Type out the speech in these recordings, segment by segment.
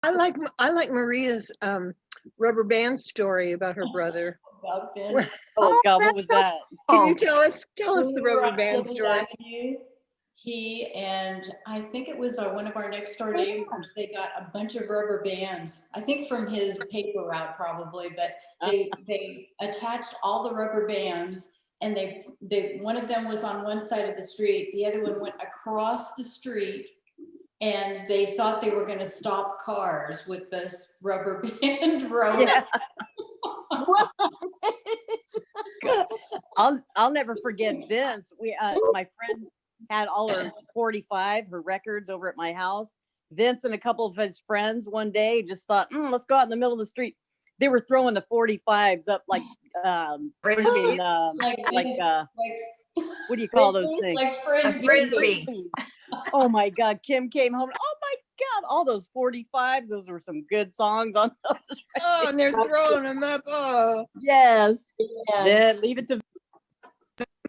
I like Maria's rubber band story about her brother. About Where- Vince. Oh God, what was that? Can you tell us When the we were rubber on band Fifth story? Avenue, he and I think it was one of our next door neighbors, they got a bunch of rubber bands, I think from his paper route probably, but they attached all the rubber bands, and they one of them was on one side of the street, the other one went across the street, and they thought they were going to stop cars with this rubber band rope. Yeah. I'll never forget Vince. My friend had all her 45, her records over at my house. Vince and a couple of his friends one day just thought, let's go out in the middle of the street. They were throwing the 45s up like what do you call those things? Like Frisbee. Oh my God, Kim came home. Oh my God, all those 45s. Those were some good songs on those. Oh, and they're throwing them up. Oh, yes. Then leave it to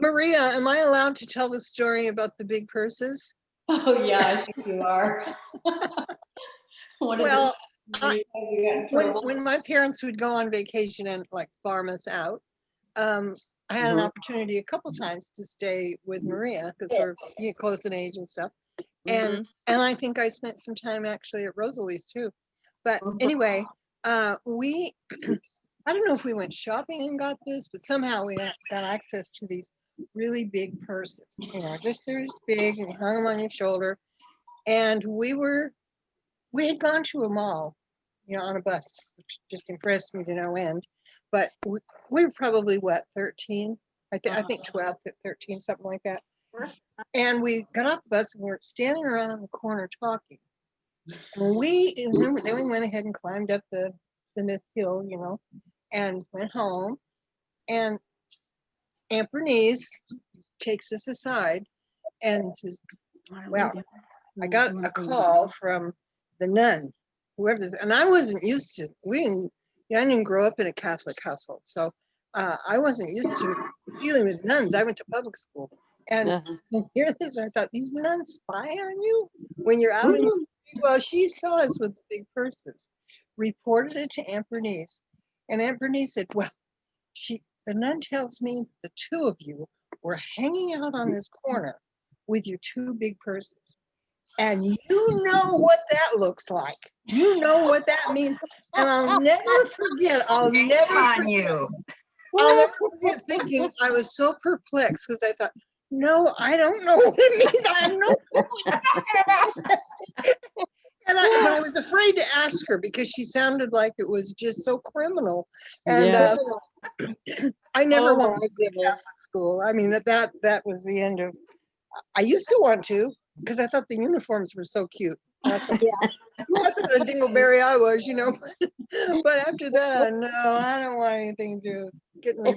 Maria. Am I allowed to tell the story about the big purses? Oh yeah, I think you are. Well, when my parents would go on vacation and like farm us out, I had an opportunity a couple times to stay with Maria because we're close in age and stuff. And I think I spent some time actually at Rosalie's too. But anyway, we I don't know if we went shopping and got this, but somehow we got access to these really big purses. Just they're just big, and you hung them on your shoulder. And we had gone to a mall, on a bus, which just impressed me to no end. But we were probably 13. I think 12, 13, something like that. And we got off the bus and we're standing around in the corner talking. And then we went ahead and climbed up the Myth Hill, and went home. And Aunt Bernice takes us aside and says, well, I got a call from the nun, whoever this, and I wasn't used to, I didn't grow up in a Catholic household. So I wasn't used to dealing with nuns. I went to public school. And here this, I thought, these nuns spy on you when you're out in the street? Well, she saw us with the big purses, reported it to Aunt Bernice. And Aunt Bernice said, well, the nun tells me the two of you were hanging out on this corner with your two big purses. And you know what that looks like. You know what that means. And I'll never forget thinking I was so perplexed because I thought, no, I don't know what it means. I have no clue what you're talking about. But I was afraid to ask her because she sounded like it was just so criminal. And I never went to Catholic school. I mean, that was the end of. I used to want to because I thought the uniforms were so cute. That's what a dingleberry I was, But after that, no, I don't want anything to get in.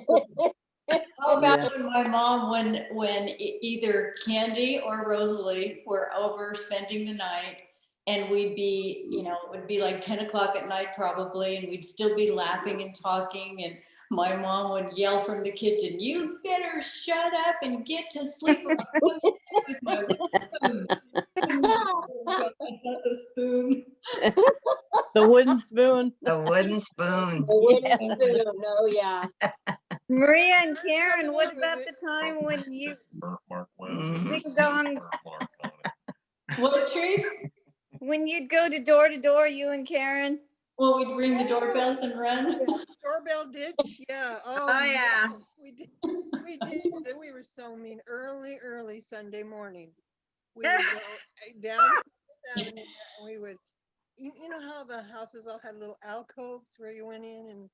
How about when my mom, when either Candy or Rosalie were over spending the night, and we'd be, it would be like 10 o'clock at night probably, and we'd still be laughing and talking, and my mom would yell from the kitchen, you better shut up and get to sleep. With my spoon. The wooden spoon. The wooden spoon. The wooden spoon. Oh yeah. Maria and Karen, what about the time when you ding dong? What, Trace? When you'd go to door, you and Karen? Well, we'd ring the doorbells and run. Doorbell ditch, yeah. Oh yeah. Yes, we did. Then we were so mean. Early Sunday morning, we would go down to Fifth Avenue, and we would. You know how the houses all had little alcoves where you went in and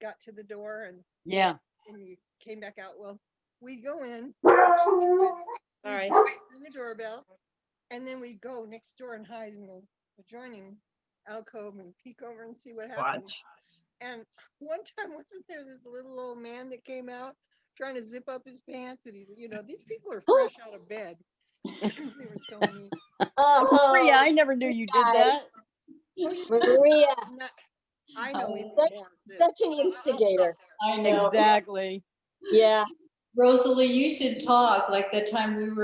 got to the door and you came back out. Well, we go in. Ring the doorbell, and then we go next door and hide in the adjoining alcove and peek over and see what happens. Watch. And one time, wasn't there this little old man that came out trying to zip up his pants, and these people are fresh out of bed. They were so mean. Maria, I never knew you did that. Maria, I know such an instigator. I know. Exactly. Yeah. Rosalie, you should talk like the time when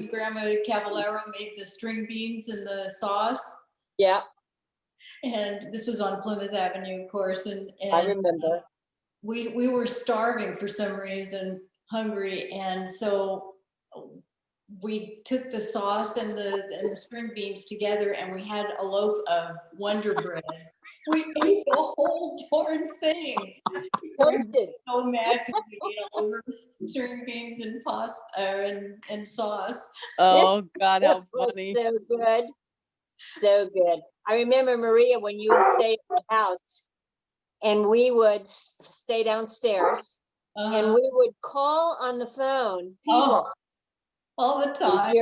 Grandma Cavallaro made the string beans and the sauce. Yeah. And this was on Plymouth Avenue, of course, and I remember. we were starving for some reason, hungry, and so we took the sauce and the string beans together, and we had a loaf of Wonder Bread. We ate the whole darn thing. Toasted. So mad because we ate all over the string beans and pasta and sauce. Oh God, how It was funny. so good. So good. I remember, Maria, when you would stay at the house and we would stay downstairs and we would call on the phone, people, All the is time.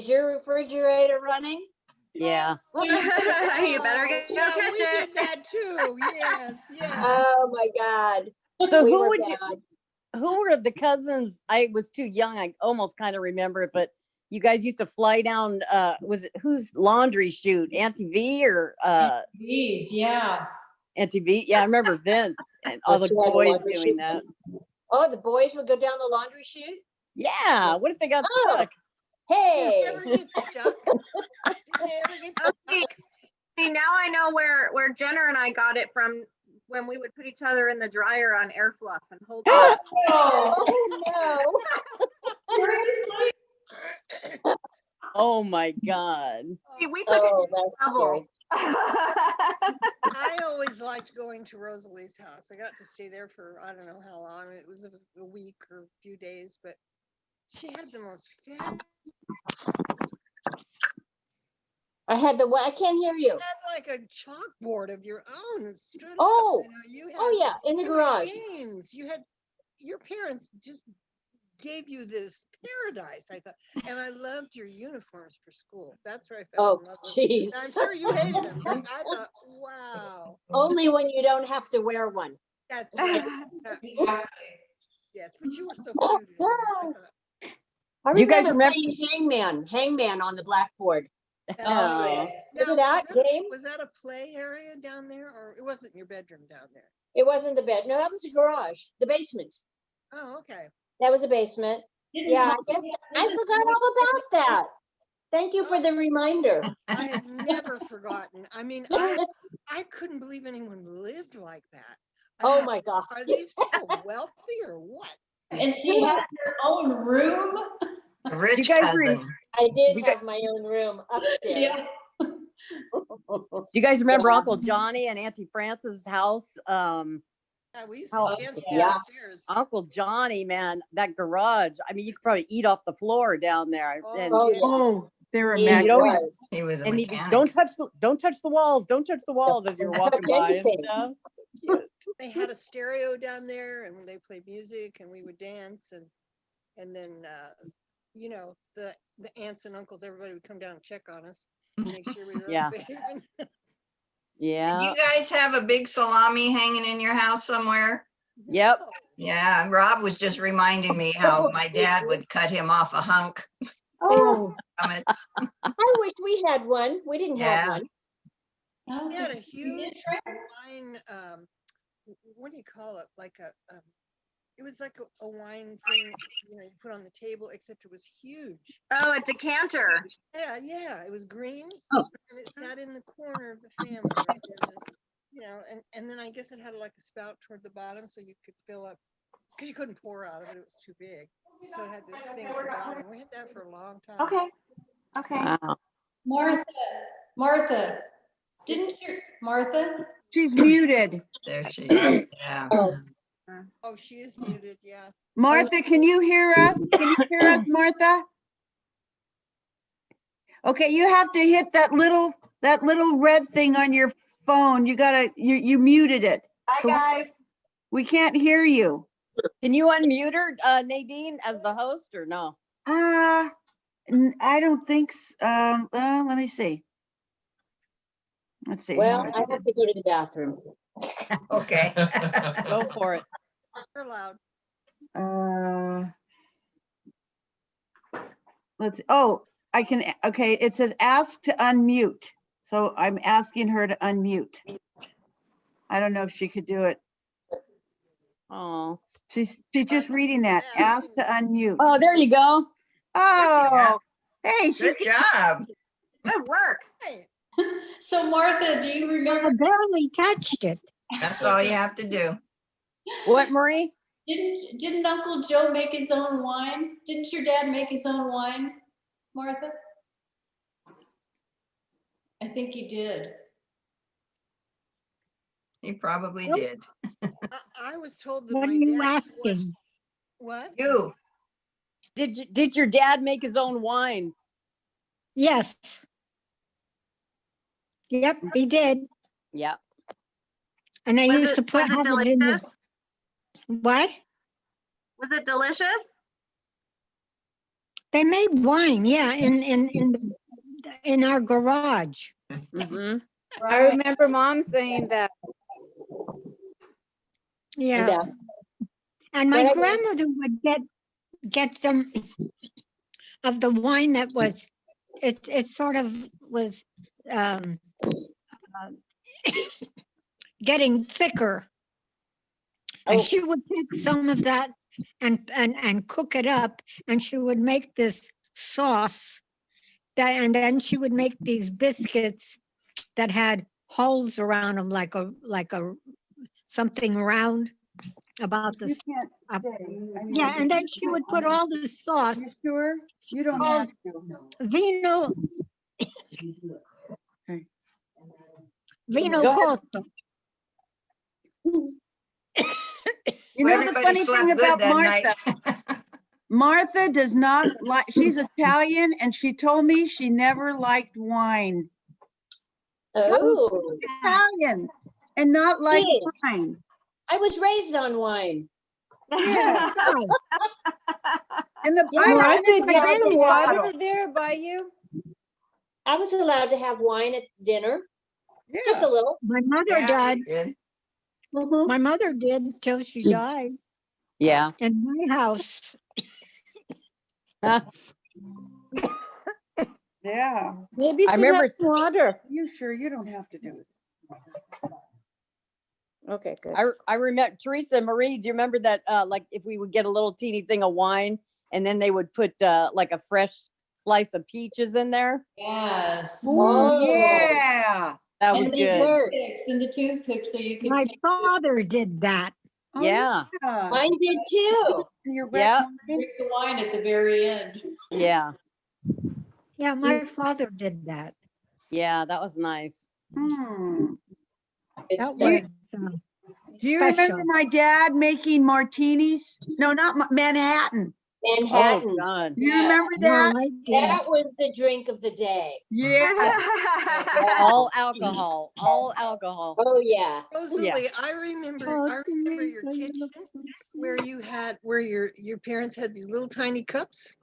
your refrigerator running? Yeah. You better Oh, go yeah, catch we it. did that too. Yes, yes. Oh my God. So We who were would you, bad. who were the cousins? I was too young. I almost kind of remember it, but you guys used to fly down, was it whose laundry chute? Auntie V or These, yeah. Auntie V? Yeah, I remember Vince and all Oh, the she had a boys laundry doing chute. that. Oh, the boys would go down the laundry chute? Yeah. What if they got Oh. stuck? Hey. Did they ever get stuck? Did they ever get stuck? Okay. See, now I know where Jenner and I got it from when we would put each other in the dryer on air fluff and hold it. Oh, Oh no. seriously? Oh my God. See, we took Oh, it that's to scary. I always liked going to Rosalie's house. I got to stay there for I don't know how long. It was a week or a few days, but she had the most fabulous. I can't hear you. You had like a chalkboard of your own that stood Oh. up. You know, you had Oh yeah, in the you had garage. games. You had your parents just gave you this paradise. I thought, and I loved your uniforms for school. That's where I fell Oh, in love with. jeez. I'm sure you hated them, but I thought, wow, Only when you don't have to wear one. that's right. Exactly. Yes, but you were so cute. in them. I thought, I Do you guys remember remember- playing hangman on the blackboard. Oh, Oh. yes. Remember now, that game? was that a play area down there, or it wasn't your bedroom down there? It wasn't the bed. No, that was a garage, the basement. Oh, okay. That was a basement. Didn't Yeah, Tom- I forgot all about that. Thank you for the reminder. I have never forgotten. I mean, I couldn't believe anyone lived like that. I Oh thought, my God. are these people wealthy or what? And she has her own room. Do you Rich guys cousin. I did You have my own room upstairs. Yeah. do you guys remember Yeah. Uncle Johnny and Auntie Frances' house? Yeah, we used How- to dance Yeah. downstairs. Uncle Johnny, man, that garage. I mean, you could probably eat off the floor down there. Oh, And, Oh, yeah. Oh, they're He you know, immaculate. was. He was a and he mechanic. don't touch the walls. Don't touch the walls as you're walking touch by and anything. stuff. So cute. They had a stereo down there, and they played music, and we would dance, and then you know, the aunts and uncles, everybody would come down and check on us, make sure we were Yeah. behaving. Yeah. Did you guys have a big salami hanging in your house somewhere? Yep. No. Yeah, Rob was just reminding me how my dad would cut him off a hunk Oh, from it. I wish we had one. We didn't have Yeah. one. Oh, We had a you did, huge Fred? wine, what do you call it? Like it was like a wine thing, you know, you put on the table, except it was huge. Oh, a decanter. Yeah, it was green, Oh. and it sat in the corner of the family, right there. You know, and then I guess it had like a spout toward the bottom, so you could fill up, because you couldn't pour out of it, it was too big. So it had this thing at the bottom. We had that for a long time. Okay. Okay. Wow. Martha, didn't you, Martha? She's muted. There she is. Yeah. Oh, Oh, she is muted, yeah. Martha, can you hear us? Can you hear us, Martha? Okay, you have to hit that little red thing on your phone. You muted it. Bye, So guys. we can't hear you. Can you unmute her, Nadine, as the host or no? I don't think, let me see. Let's see. well, I have to go to the bathroom. Okay. Go for it. You're allowed. Let's see. Oh, I can, okay, it says ask to unmute. So I'm asking her to unmute. I don't know if she could do it. Oh. She's just reading that. Ask to unmute. Oh, there you go. Oh, hey, Good job. Good work. Hey, So Martha, do you I remember, barely touched it. That's all you have to do. What, Marie? didn't Uncle Joe make his own wine? Didn't your dad make his own wine, Martha? I think he did. He probably Nope. did. I was told that What are my you dad was, asking? what? You, Did your dad make his own wine? Yes. Yep, he did. Yeah. And I Was used it- to put was it have it in the, delicious? what? Was it delicious? They made wine, yeah, in our garage. Mm-hmm. I remember mom saying that. Yeah. Yeah. And my But I guess- grandmother would get some of the wine that was, it sort of was um, getting thicker. And Oh. she would take some of that and cook it up, and she would make this sauce that, and then she would make these biscuits that had holes around them like a something round about You this. can't up- stay. I mean, Yeah, and then she would put all the sauce, You sure? You don't all have to. vino, vino Go ahead. costo. You know the everybody funny slept thing good about that Martha? night. Martha does not like, she's Italian and she told me she never liked wine. Oh, Italian and not like Yes. wine. I was raised on wine. Yeah. Oh, And the Yeah, I Martha, like Did my you allowed bring to water bottle. there by you? I was allowed to have wine at dinner, just Yeah. a little. my mother Yeah, died. we did. Mhm. My mother did till she died Yeah. in my house. Yeah. Maybe I she remember- has water. You sure you don't have to do it? Okay, good. I remember Teresa and Marie, do you remember that like if we would get a little teeny thing of wine and then they would put like a fresh slice of peaches in there? Yes. Oh. Yeah. That And was the good. dessert. toothpicks, and the toothpicks, so you could My take, father did that. Oh, Yeah. yeah. Mine did too. And you're Yeah. right. drink the wine at the very end. Yeah. Yeah, my father did that. Yeah, that was nice. Hmm. Good That stuff. was Do you special. remember my dad making martinis? No, not Manhattan. Manhattan. Oh, God. Do you Yeah. remember No, that? I did. That was the drink of the day. Yeah. All alcohol. All alcohol. Oh, yeah. Rosalie, I remember your Oh, kitchen where you had, where your parents had these little tiny cups.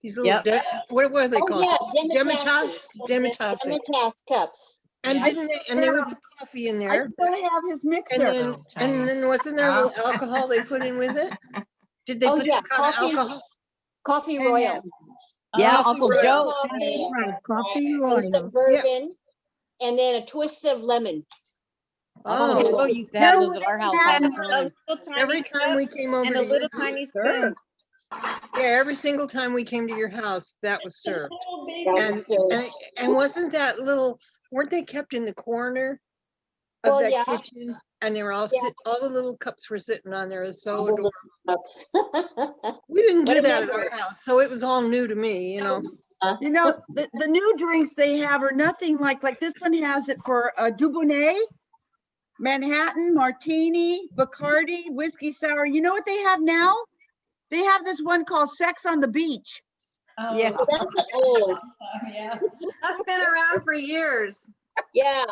These little, Yep. what were they Oh, called? yeah, Demitas. Demitas. Demitas cups. And Yeah. didn't they, and they would put coffee in I there. still have his And mixer. then, Tiny. and then wasn't there a Oh. little alcohol they put in with it? Did they Oh, put yeah, some kind of coffee. alcohol? Coffee Royal. Yeah, Coffee Uncle Royal. Joe. Coffee Right, coffee and some royal. bourbon, and then a twist of lemon. Uncle Oh, Joe used to have those at our house all the And a time. little every tiny time cup we came over and to a your little house, tiny Sure. spoon. yeah, every single time we came to your house, that was served. Oh, baby. That's And, served. and wasn't that little, weren't they kept in the corner of Well, that yeah. kitchen? And they were all Yeah. all the little cups were sitting on there. It was so All the adorable. little cups. We didn't do What a that at memory. our house, so it was all new to me, you know. You know, the new drinks they have are nothing like this one has it for a Dubonnet, Manhattan, Martini, Bacardi, Whiskey Sour. You know what they have now? They have this one called Sex on the Beach. Oh, Yeah. That's old. yeah. That's been around for years. Yeah.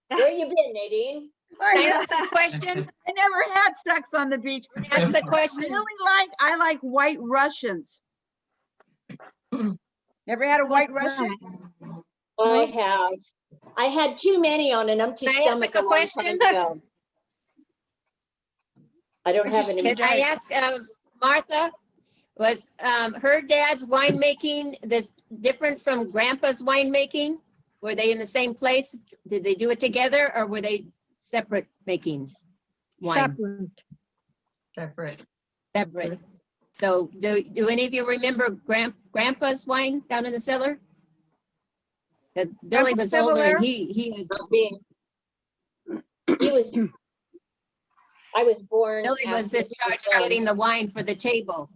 Where you been, Nadine? Can I I ask a question? never had Sex on the Beach. Ask the question. I like White Russians. Never had a White What's Russian? that? I have. I had too many on an empty Can I ask stomach a a long question? time ago. I don't have just any. Can I ask Martha, was her dad's winemaking this different from Grandpa's winemaking? Were they in the same place? Did they do it together or were they separate making wine? Separate. Separate. Separate. So do any of you remember Grandpa's wine down in the cellar? Because Billy was older and he was, being, he was, I was born. Billy was after in he charge of done. getting the wine for the table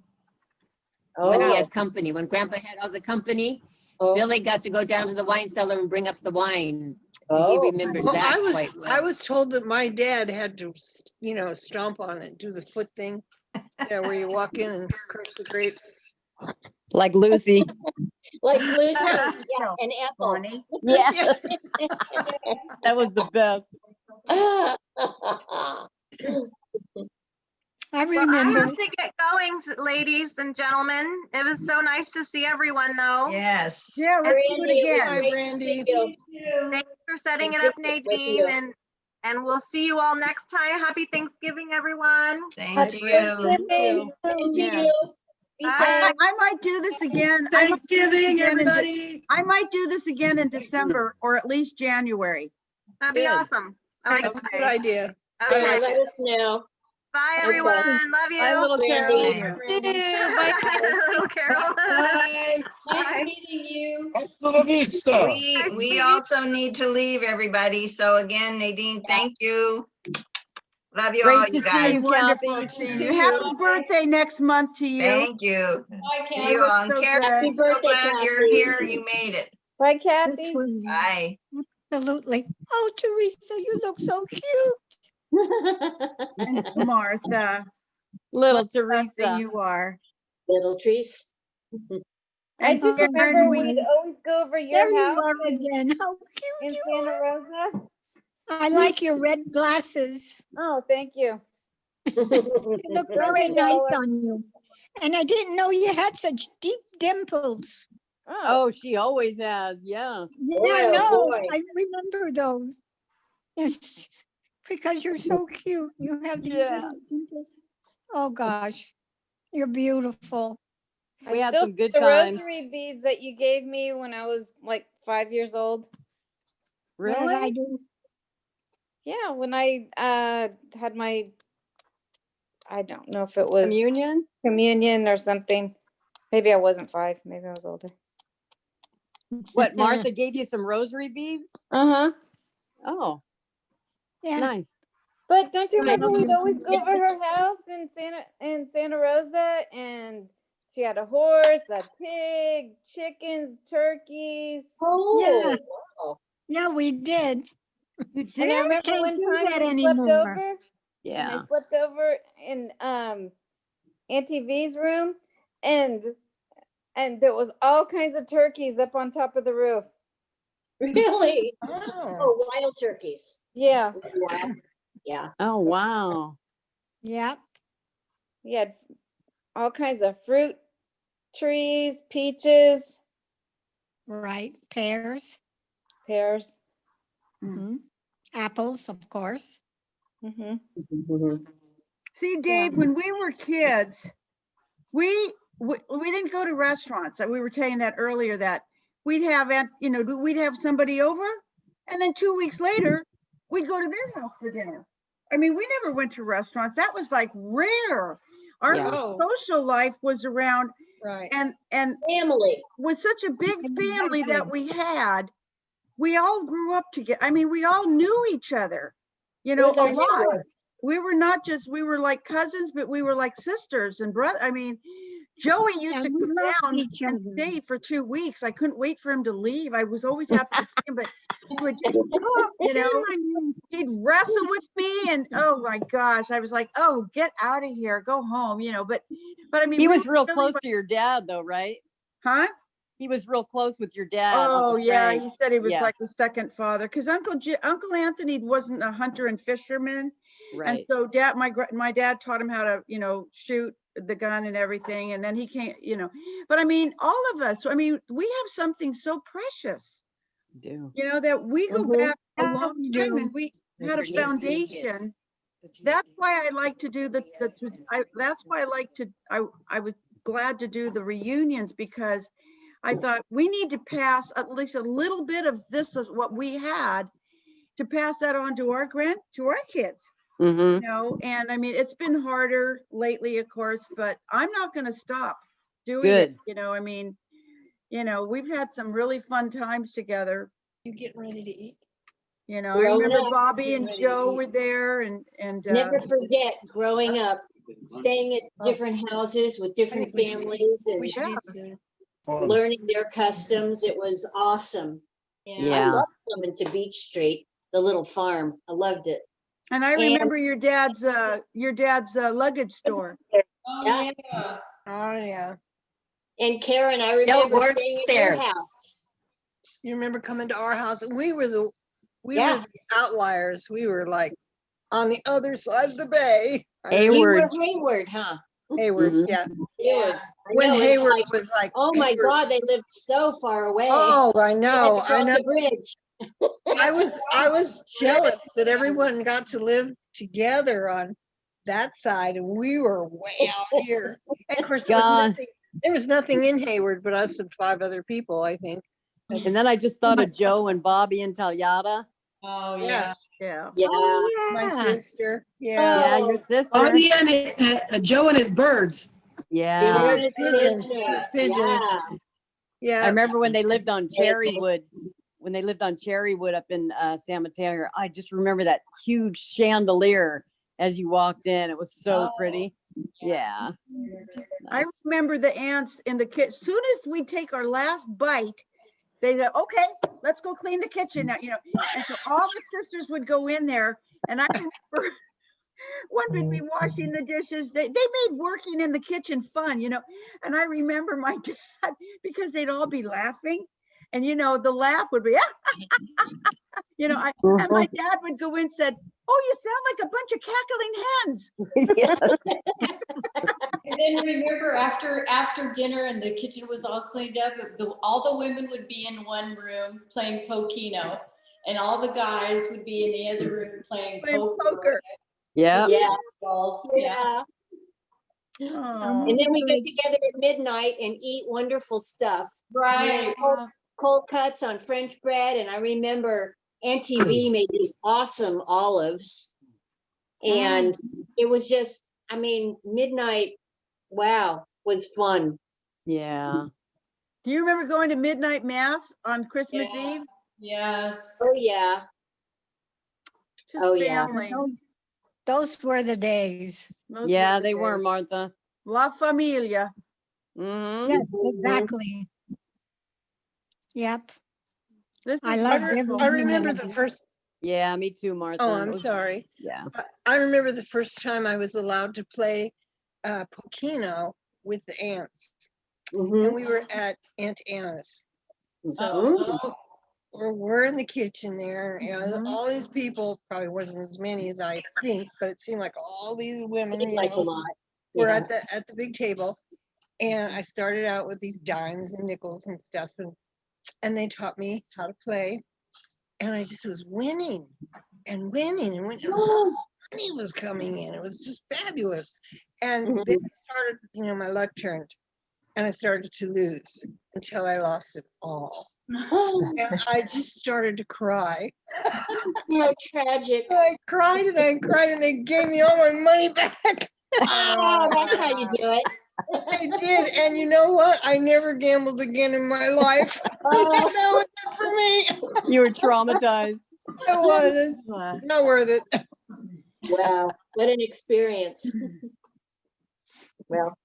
when he Oh, had company. When Grandpa had all the company, oh, Billy got to go down to the wine cellar and bring up the wine. He oh. remembers Well, that I was, quite I well. was told that my dad had to, stomp on it, do the foot thing. Yeah, where you walk in and crush the grapes. Like Lucy. Like Lucy, No, yeah, and Ethel. Bonnie. Yeah, Yeah. that was the best. I Well, I remember. have to get going, ladies and gentlemen. It was so nice to see everyone though. Yes. Yeah, let's do Randy, it it was again. Hi, great to Randy. see you. Thanks for setting And it up, visit with Nadine, you. and we'll see you all next time. Happy Thanksgiving, everyone. Same Bye. to you. Thanksgiving. Thank Yeah. you. Be Bye. safe. I might do this again. Thanksgiving, I might do this again in December or at least January. That'd be Good. awesome. I like That's a that. good idea. Okay. Yeah, let us know. Bye, Okay. everyone. Love you. Bye, little Carol. Randy. Bye. Bye. Little Carol. Nice Bye. meeting you. Hasta la vista. We also need to leave, everybody. So again, Nadine, thank you. Love you all, Great to you see guys. you, Wonderful Kathy. seeing you. Happy birthday next month to you. Thank you. Bye, See Kathy. you all. And So Karen, good. I'm Happy so birthday, glad you're Kathy. here. You made it. Bye, This Kathy. was Bye. absolutely. Oh, Teresa, you look so cute. And Martha, Little what a blessing Teresa. you are. Little trees. I And just Oh, Karen, remember my- we'd always go over your There you house are again. How cute in you Santa are. Rosa. I like your red glasses. Oh, thank you. They look Don't very be nice jealous. on you. And I didn't know you had such deep dimples. Oh, Oh, she always has. Yeah. Yeah, Boy, no, oh boy. I remember those. Yes, because you're so cute. You have these Yes. little dimples. Oh gosh, you're beautiful. I We had still some good the times. rosary beads that you gave me when I was like 5 years old. What did I Really? do? Yeah, when I had my, I don't know if it was Communion? communion or something. Maybe I wasn't 5. Maybe I was older. What, Martha gave you some rosary beads? Uh-huh. Oh, Yeah. nice. But don't you I remember love we'd you. always go over her house in Santa Rosa, and she had a horse, a pig, chickens, turkeys. Oh, wow. Yeah, we did. you And I did? remember Can't one do time that we slept anymore. over. And I Yeah. slept over in Auntie V's room, and there was all kinds of turkeys up on top of the roof. Really? Oh, Oh, wild turkeys. Yeah, Wild. Yeah. Oh, wow. Yep. we had all kinds of fruit trees, peaches, Right. Pears. pears. Mhm. Apples, of course. Hmm. See, Dave, when we were kids, we didn't go to restaurants. We were saying that earlier, that we'd have, we'd have somebody over, and then 2 weeks later, we'd go to their house for dinner. I mean, we never went to restaurants. That was like rare. Our Yeah. whole social life was around, right. and Family. with such a big family that we had, we all grew up together. I mean, we all knew each other, It a was our lot. network. We were like cousins, but we were like sisters and brother. I mean, Joey used And to we come loved down each and other. stay for 2 weeks. I couldn't wait for him to leave. I was always happy to see him, but he would just come, he'd wrestle with me, and oh my gosh, I was like, oh, get out of here, go home, but I mean, He we was were real really close like- to your dad, though, right? huh? He was real close with your dad. Oh Uncle yeah, Frank. he said he was Yeah. like a second father, because Uncle Anthony wasn't a hunter and fisherman. And Right. so my dad taught him how to, shoot the gun and everything. And then he can't, but I mean, all of us, I mean, we have something so precious, Do. that we go Mhm. back a Yeah, long we time, do. and we had a Needs to be foundation. That's why I like to do that's why I like to, I was glad to do the reunions, because I thought we need to pass at least a little bit of this of what we had, to pass that on to our kids. Mm-hmm. And I mean, it's been harder lately, of course, but I'm not going to stop doing Good. it. I mean, you know, we've had some really fun times together. You getting ready to eat? You know, I Growing remember up, Bobby and ready to Joe eat. were there and, Never forget growing up, staying at different houses with different think we should eat. families and We should eat soon. learning their customs. It was awesome. I Yeah. loved coming to Beach Street, the little farm. I loved it. and I remember your dad's luggage store. Oh, Yeah. yeah. Oh, yeah. And Karen, I remember work staying at there. your house. You remember coming to our house? And we were the Yeah. outliers. We were like on the other side of the bay. You Hayward. were Hayward, huh? Hayward, Mhm. yeah. Hayward. I When know, it's Hayward like, was like. oh my Hayward- God, they lived so far away. Oh, I They had know, to I cross know. the bridge. I was jealous that everyone got to live together on that side and we were way out here. And of course, God. there was nothing in Hayward but us and 5 other people, I think. And then I just thought of Joe and Bobby and Talyada. Oh, Yeah. yeah. Yeah. Yeah. Oh, My yeah. sister, yeah. Yeah, Oh, your sister. Bobby and Joe and his birds. Yeah. Birds and Pigeons, pigeons, pigeons. yeah. Yeah. I remember when they lived on Yeah, Cherrywood, up in San Mateo. I just remember that huge chandelier as you walked in. It was so Oh, pretty. Yeah. I Nice. remember the ants in the kitchen. Soon as we take our last bite, they go, okay, let's go clean the kitchen now, you know. And so all the sisters would go in there. And I remember one would be washing the dishes. They made working in the kitchen fun, you know. And I remember my dad, because they'd all be laughing. And, you know, the laugh would be, you know, and my dad would go in and said, oh, you sound like a bunch of cackling hens. Yeah. And then remember after dinner and the kitchen was all cleaned up, all the women would be in one room playing Pokino, and all the guys would be in the other room playing poker. Yeah. Yeah. Balls. Yeah. Oh. And then we get together at midnight and eat wonderful stuff. Right. Cold cuts on French bread. And I remember Auntie V made these awesome olives. And it was just, I mean, midnight, wow, was fun. Yeah. Do you remember going to midnight mass on Christmas Yeah. Eve? Yes. Oh, yeah. Just Oh, yeah. family. Those were the days. Those Yeah, the they were, days. Martha. La familia. Hmm. Yes, exactly. Yep. This I is love wonderful. I remember the first, Yeah, me too, Martha. oh, It I'm was- sorry. Yeah. I remember the first time I was allowed to play Pokino with the ants. Mhm. And we were at Aunt Anna's. So Mhm. we're in the kitchen there, you know, Mhm. all these people, probably wasn't as many as I think, but it seemed like all these women, Seemed you like a know, lot. were Yeah. at the big table. And I started out with these dimes and nickels and stuff, and they taught me how to play. And I just was winning and winning and winning. Money was coming in. It was just fabulous. And Mhm. then it started, you know, my luck turned and I started to lose until I lost it all. And I just started to cry. So tragic. I cried and I cried and they gave me all my money back. Oh, that's how you do it. They did. And you know what? I never gambled again in my life. Oh, That was it for me. You were traumatized. It was not worth it. wow. What an experience. Well,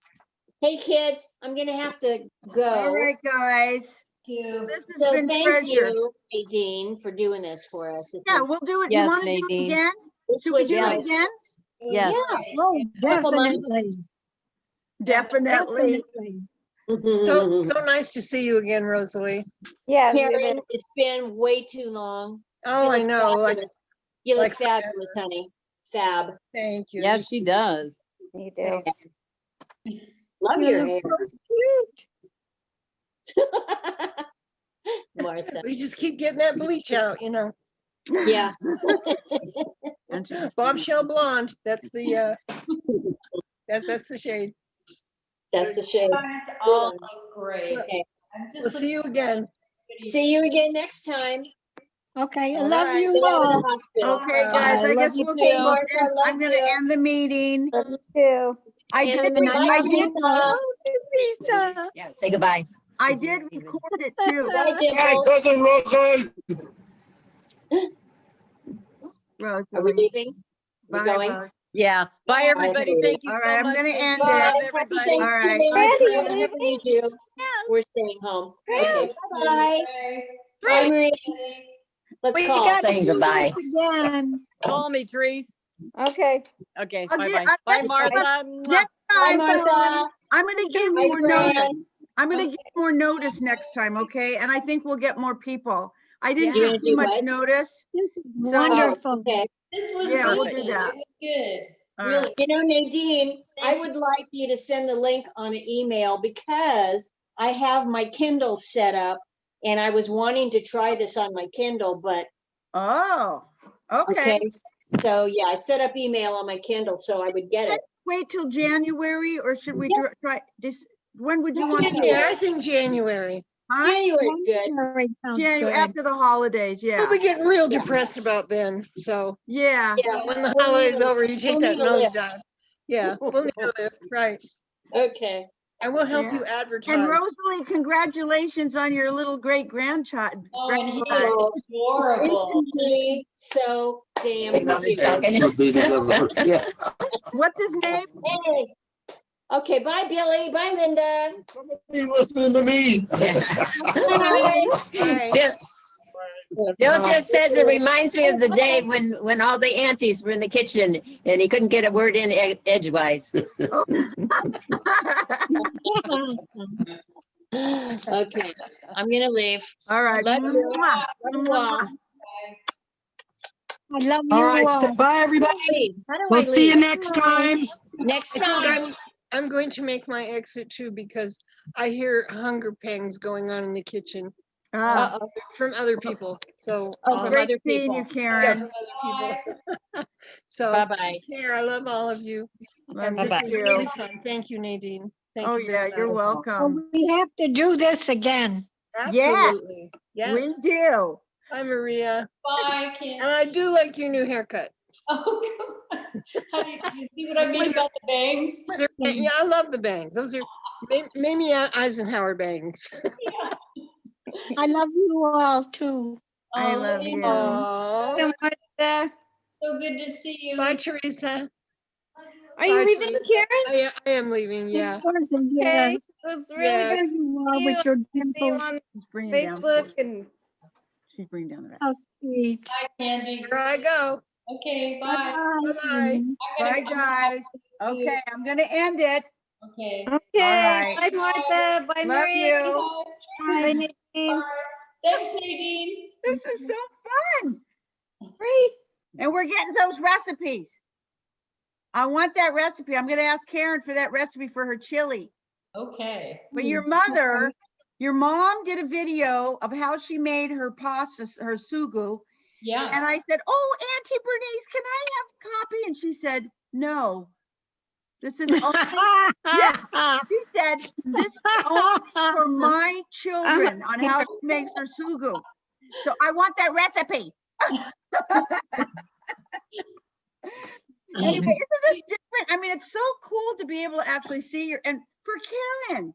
hey, kids, I'm going to have to go. All right, guys. You. This has So been thank treasure. you, Nadine, for doing this for us. This Yeah, was- we'll do it. Yes, You want to do it Nadine. again? this Should we was do my- it again? Yes. Oh, Couple months. definitely. Definitely. Definitely. So, so nice to see you again, Rosalie. Yeah, Karen, it's been way too long. Oh, You I look know. Like, fabulous. You look like fabulous, honey. Fab. thank you. Yeah, she does. you do. Love You your look hair, so cute. Martha. We just keep getting that bleach out, you know. Yeah. Bombshell blonde. That's the that's the shade. That's a shame. You guys all look great. Okay. I'm We'll just see you again. See you again next time. Okay, I All love right. you Get out of all. the hospital. Okay, guys, I I love guess you we'll too. take, Martha, I love I'm gonna you. end the meeting. Love you too. I And did, And I I love did, you. Oh, Teresa. Yeah, say goodbye. I did record it too. Bye, Hi, Dimples. cousin Rosa. Rose, Are we leaving? We bye, going? Rose. Yeah. Bye, Yeah, everybody. absolutely. Thank you All so right, I'm much. gonna Thank end you. it. Bye. Love Happy everybody. Thanksgiving. All right. Randy, you're Whatever leaving? you do, we're staying home. Okay, bye. Bye. Bye, Marie. Let's We call. gotta Saying do goodbye. this again. Call me, Trees. Okay. Okay. I'll Bye-bye. get- Bye, next Martha. time- Mwah. Next Bye, time, Martha. I'm gonna give Bye, more notice. Fran. I'm gonna give more notice next time, okay? And I think we'll get more people. I didn't Yeah. You're give gonna too do much what? notice. This is So- wonderful. Okay. This was Yeah, good. we'll do that. It was good. All Really. right. You know, Nadine, I would like you to send the link on an email because I have my Kindle set up and I was wanting to try this on my Kindle, but Oh, okay. okay. So yeah, I set up email on my Kindle so I would get it. Wait till January, or should we try this? When would you want to? do Yeah, I it? think January. Huh? January's good. January sounds January, good. after the holidays, yeah. We'll be getting real depressed about then, so Yeah. Yeah. when the We'll holiday's need a- over, you take we'll that need a lift. nosedive. Yeah, we'll need a lift, right. Okay. And we'll help Yeah. you And advertise. Rosalie, congratulations on your little great grandchild. Oh, and he grandchild. is Oh, adorable. isn't he so damn cute? So big together. Yeah. What's his name? Hey. Okay, bye, Billy. Bye, Linda. Somebody listening to me. Bye. Bye. Bill just says it reminds me of the day when all the aunties were in the kitchen and he couldn't get a word in edgewise. Okay, I'm gonna leave. All right. Love you. Mwah. Love you Mwah. all. I love All you right. all. So bye, everybody. Leave. How do I We'll see you leave? next time. Next I think time. I'm going to make my exit too because I hear hunger pangs going on in the kitchen Ah, Uh-oh. from other people. So Oh, from great other seeing you, people. yeah, Karen. from other people. So Bye-bye. take care. I love all of you. Love And you this was too. really fun. Thank you, Nadine. Thank Oh, you yeah, very you're much. Oh, welcome. we have to do this again. Absolutely. Yeah. We do. Hi, Maria. Bye, Kim. And I do like your new haircut. Oh, God. How do you see what I mean about the bangs? Yeah, I love the bangs. Those are Mamie Eisenhower bangs. I love you all too. I Oh, love Lady, you. Aww. So much, so good to see you. Bye, Teresa. Are you Bye, leaving, Teresa. Karen? I am leaving, yeah. Of course, yeah. Okay. It was really Yeah. good There you to are see you. with your See you dimples. on She's bringing down. Facebook and She's bringing down the rest. How sweet. Bye, Candy. Here I go. Okay, bye. Bye-bye. Bye, guys. Okay, I'm gonna end it. Okay. okay. right. Bye, Martha. Bye, Love Maria. you. Bye, Nadine. Thanks, Nadine. This is so fun. Great. And we're getting those recipes. I want that recipe. I'm gonna ask Karen for that recipe for her chili. Okay. But your mom did a video of how she made her pasta, her sugu. Yeah. And I said, oh, Auntie Bernice, can I have a copy? And she said, no. This is only, yes. She said, this is only for my children on how she makes her sugu. So I want that recipe. Anyway, isn't this different? I mean, it's so cool to be able to actually see your, and for Karen,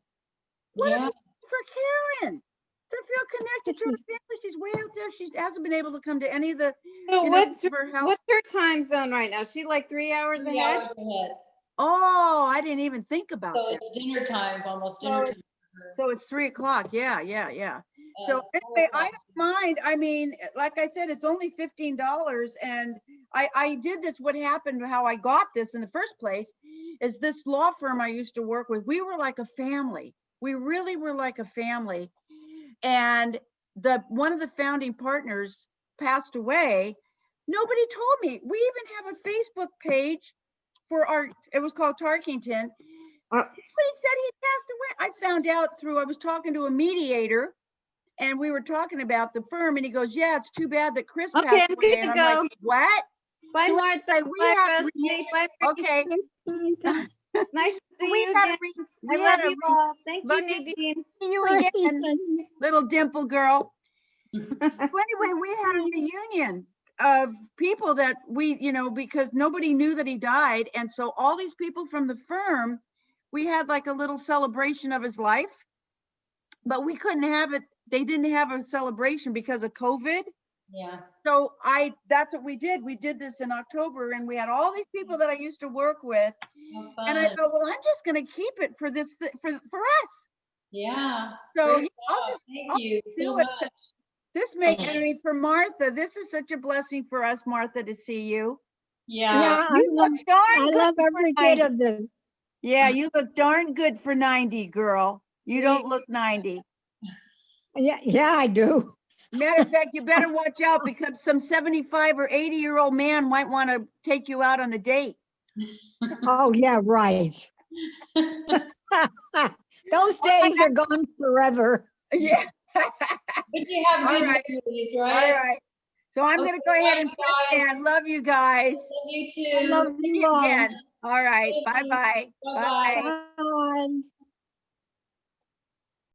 what Yeah. for Karen to feel connected to her family. She's way out there. She hasn't been able to come to any of the, So you know, what's for help. what's her time zone right now? She like 3 hours 3 ahead? hours ahead. Oh, I didn't even think about So that. it's dinner time, almost dinner So time. So it's 3 o'clock. Yeah, yeah, yeah. So Uh, anyway, I don't mind. I mean, like I said, it's only $15, and I did this. What happened, how I got this in the first place is this law firm I used to work with. We were like a family. We really were like a family. And one of the founding partners passed away. Nobody told me. We even have a Facebook page for it was called Tarkington. Nobody said he passed away. I found out I was talking to a mediator, and we were talking about the firm, and he goes, yeah, it's too bad that Chris Okay, passed I'm away. good And to I'm go. like, what? Bye, So Martha. anyway, we Bye, had Rusty. Bye, Marie. okay. Nice to see We you had a again. we I had love a you all. Thank love you, you. Nadine. See you again, little dimple girl. So anyway, we had a reunion of people that we, because nobody knew that he died. And so all these people from the firm, we had like a little celebration of his life. but we couldn't have it. They didn't have a celebration because of COVID. Yeah. So that's what we did. We did this in October and we had all these people that I used to work with. How And I fun. thought, well, I'm just going to keep it for this, for us. Yeah. So Great I'll job. just Thank I'll you do so it. much. This makes, I mean, for Martha, this is such a blessing for us, Martha, to see you. Yeah. Yeah, You look darn I good love for every 90. bit of this. Yeah, you look darn good for 90, girl. You don't Great. look 90. Yeah, I do. Matter of fact, you better watch out because some 75 or 80-year-old man might want to take you out on a date. Oh, yeah, right. Those days are gone forever. Yeah. But you have All good right. memories, All right? right. So I'm going to go ahead and press and love you guys. Love you I too. love See you you all. again. All right. Thank you. Bye-bye. Bye-bye. Bye. Bye.